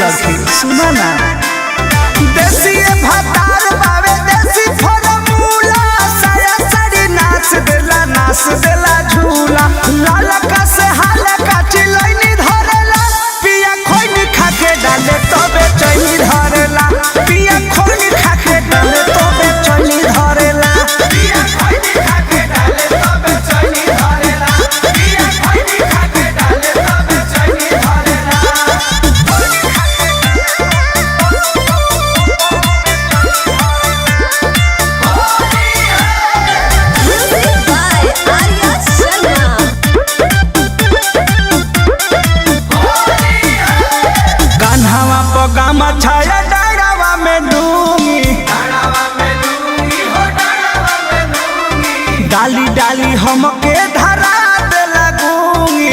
सखी सुना ना देसी भातार बावे देसी फॉर्मूला साया साड़ी नाच देला झूला लालका से हालका चिलैनी धरेला पिया खोइनी खाके डाले तबे चैनी धरेला पिया खोइनी खाके डाले तबे चैनी धरेला पिया खोइनी खाके डाले तबे चैनी धरेला पिया खोइनी खाके डाले तबे चैनी धरेला कान्हावा पगामा छाया डाड़ावा में डूंगी डाली डाली हमके धरा दे लगूंगी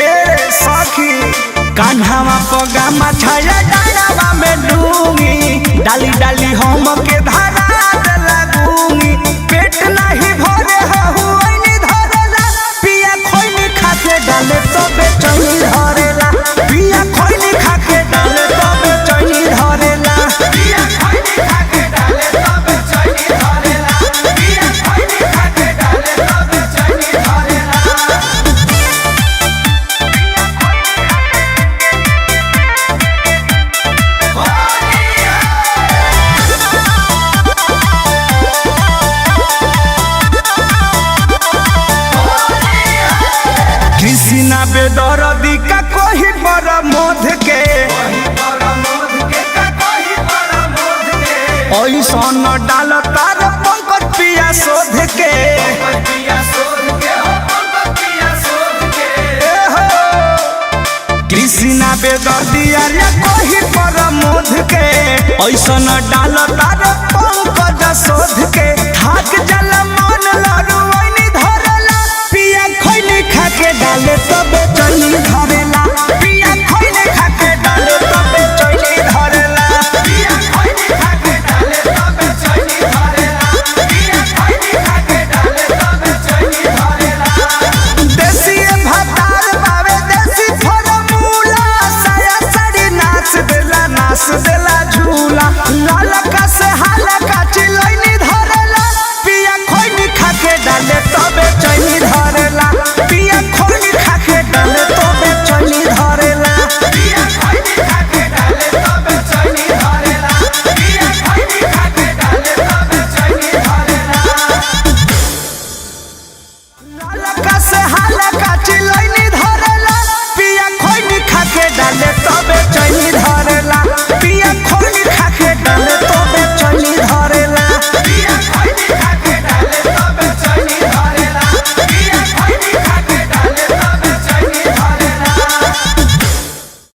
ए सखी कान्हावा पगामा छाया डाड़ावा में डूंगी डाली डाली हमके धरा दे लगूंगी पेट नहीं भरे हुई धरेला पिया खोइनी खाके डाले तबे चैनी धरेला पिया खोइनी खाके डाले तबे चैनी धरेला पिया खोइनी खाके डाले तबे चैनी धरेला पिया खोइनी खाके डाले तबे चैनी धरेला कृष्णा बेदरदी का कोही पर मोध के ऐसन डाल तार पंकज पिया शोध के कृष्णा बेदर्दी अरे कोही पर मोध के ऐसन डाल तार पंकज शोध के थाक जल